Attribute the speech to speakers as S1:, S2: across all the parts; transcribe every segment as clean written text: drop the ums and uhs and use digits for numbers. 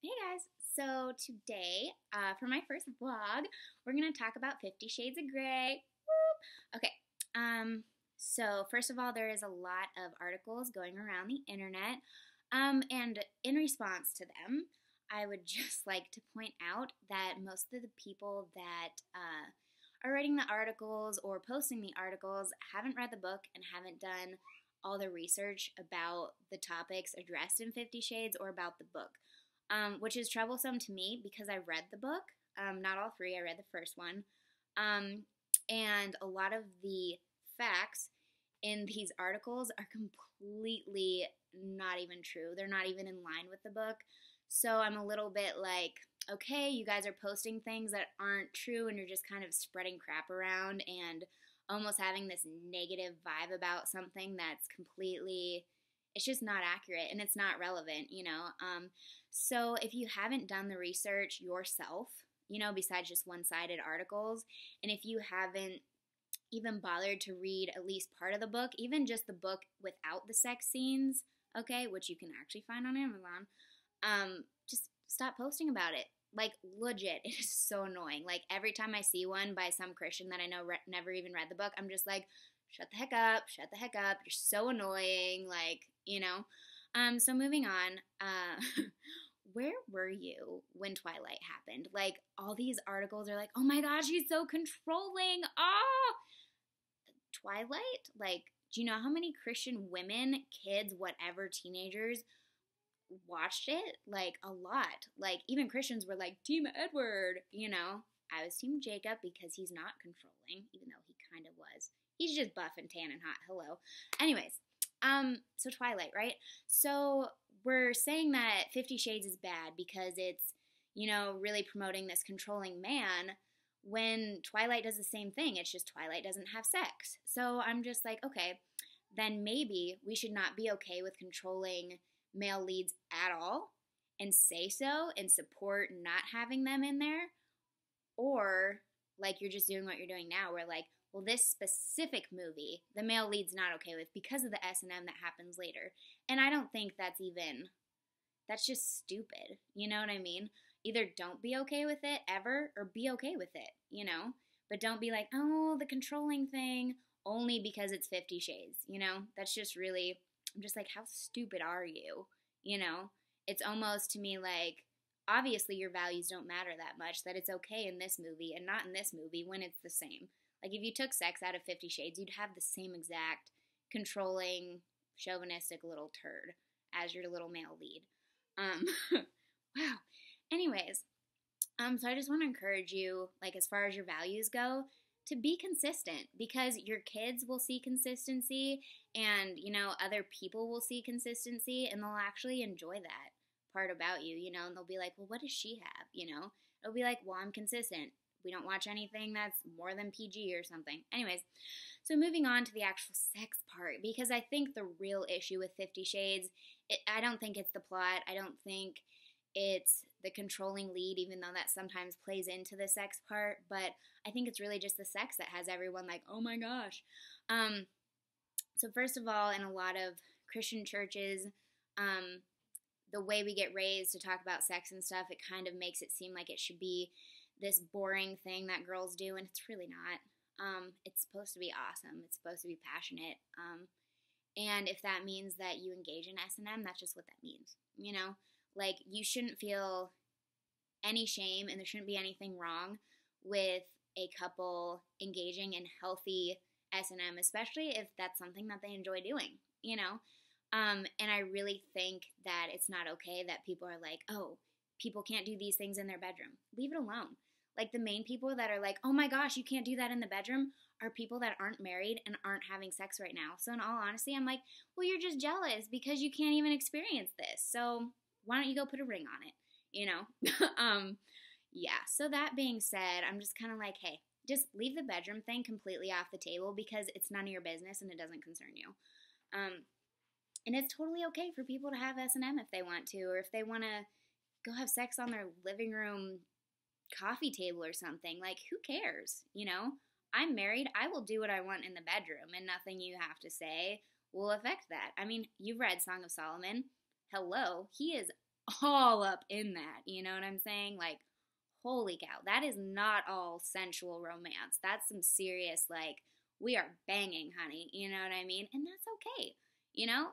S1: Hey guys! So today, for my first vlog, we're gonna talk about 50 Shades of Grey. Woo! Okay. So first of all, there is a lot of articles going around the internet, and in response to them, I would just like to point out that most of the people that are writing the articles or posting the articles haven't read the book and haven't done all the research about the topics addressed in 50 Shades or about the book, which is troublesome to me because I read the book. Not all three, I read the first one. Um, and a lot of the facts in these articles are completely not even true. They're not even in line with the book. So I'm a little bit like, okay, you guys are posting things that aren't true and you're just kind of spreading crap around and almost having this negative vibe about something that's completely, it's just not accurate and it's not relevant. So if you haven't done the research yourself, besides just one-sided articles, and if you haven't even bothered to read at least part of the book, even just the book without the sex scenes, okay, which you can actually find on Amazon, just stop posting about it. Like, legit, it is so annoying. Like, every time I see one by some Christian that I know never even read the book, I'm just like, shut the heck up, shut the heck up. You're so annoying. Like. So moving on, where were you when Twilight happened? Like, all these articles are like, oh my gosh, he's so controlling. Oh, Twilight? Like, do you know how many Christian women, kids, whatever, teenagers watched it? Like, a lot. Like, even Christians were like, Team Edward. I was Team Jacob because he's not controlling, even though he kind of was. He's just buff and tan and hot. Hello. Anyways, so Twilight, right? So we're saying that 50 Shades is bad because it's, really promoting this controlling man when Twilight does the same thing. It's just Twilight doesn't have sex. So I'm just like, okay, then maybe we should not be okay with controlling male leads at all and say so and support not having them in there. Or like you're just doing what you're doing now, where like, well, this specific movie, the male lead's not okay with because of the S&M that happens later. And I don't think that's just stupid. You know what I mean? Either don't be okay with it ever or be okay with it. But don't be like, oh, the controlling thing only because it's 50 Shades. That's just really, I'm just like, how stupid are you? You know? It's almost to me like, obviously your values don't matter that much, that it's okay in this movie and not in this movie when it's the same. Like, if you took sex out of 50 Shades, you'd have the same exact controlling, chauvinistic little turd as your little male lead. Um, wow. Anyways, so I just want to encourage you, like, as far as your values go, to be consistent because your kids will see consistency and, other people will see consistency and they'll actually enjoy that part about you, and they'll be like, well, what does she have? It'll be like, well, I'm consistent. We don't watch anything that's more than PG or something. Anyways, so moving on to the actual sex part, because I think the real issue with 50 Shades, I don't think it's the plot. I don't think it's the controlling lead, even though that sometimes plays into the sex part. But I think it's really just the sex that has everyone like, oh my gosh. So first of all, in a lot of Christian churches, the way we get raised to talk about sex and stuff, it kind of makes it seem like it should be this boring thing that girls do, and it's really not. It's supposed to be awesome. It's supposed to be passionate. And if that means that you engage in S&M, that's just what that means. Like, you shouldn't feel any shame, and there shouldn't be anything wrong with a couple engaging in healthy S&M, especially if that's something that they enjoy doing. And I really think that it's not okay that people are like, oh, people can't do these things in their bedroom. Leave it alone. Like, the main people that are like, oh my gosh, you can't do that in the bedroom are people that aren't married and aren't having sex right now. So in all honesty, I'm like, well, you're just jealous because you can't even experience this. So why don't you go put a ring on it? Yeah. So that being said, I'm just kind of like, hey, just leave the bedroom thing completely off the table because it's none of your business and it doesn't concern you. And it's totally okay for people to have S&M if they want to, or if they want to go have sex on their living room coffee table or something. Like, who cares? I'm married. I will do what I want in the bedroom, and nothing you have to say will affect that. I mean, you've read Song of Solomon. Hello. He is all up in that. You know what I'm saying? Like, holy cow, that is not all sensual romance. That's some serious, like, we are banging, honey. You know what I mean? And that's okay. You know,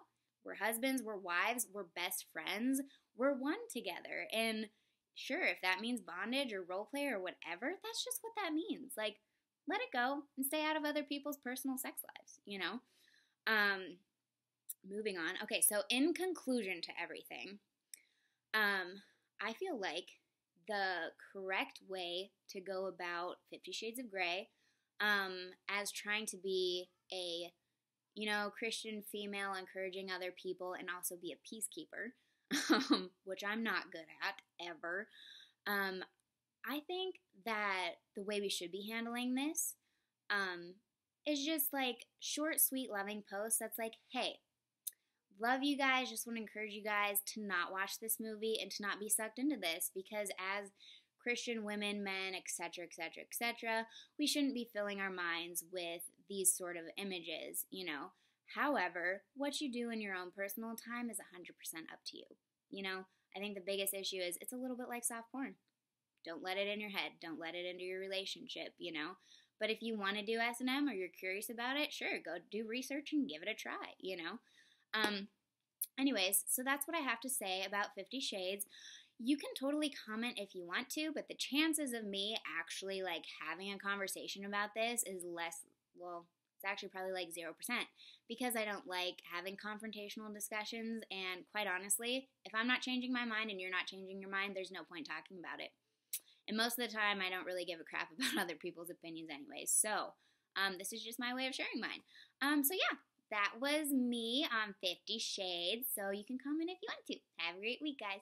S1: we're husbands, we're wives, we're best friends, we're one together. And sure, if that means bondage or role play or whatever, that's just what that means. Like, let it go and stay out of other people's personal sex lives, you know? Moving on. Okay, so in conclusion to everything, I feel like the correct way to go about 50 Shades of Grey, as trying to be a, Christian female encouraging other people and also be a peacekeeper, which I'm not good at ever. I think that the way we should be handling this, is just like short, sweet, loving posts that's like, hey, love you guys, just want to encourage you guys to not watch this movie and to not be sucked into this, because as Christian women, men, etc., etc., etc., we shouldn't be filling our minds with these sort of images, you know. However, what you do in your own personal time is 100% up to you. You know, I think the biggest issue is it's a little bit like soft porn. Don't let it in your head. Don't let it into your relationship, you know. But if you want to do S&M or you're curious about it, sure, go do research and give it a try, you know. Anyways, so that's what I have to say about 50 Shades. You can totally comment if you want to, but the chances of me actually like having a conversation about this is less, well, it's actually probably like 0%, because I don't like having confrontational discussions, and quite honestly, if I'm not changing my mind and you're not changing your mind, there's no point talking about it. And most of the time, I don't really give a crap about other people's opinions anyways. So, this is just my way of sharing mine. So yeah, that was me on 50 Shades. So you can comment if you want to. Have a great week, guys.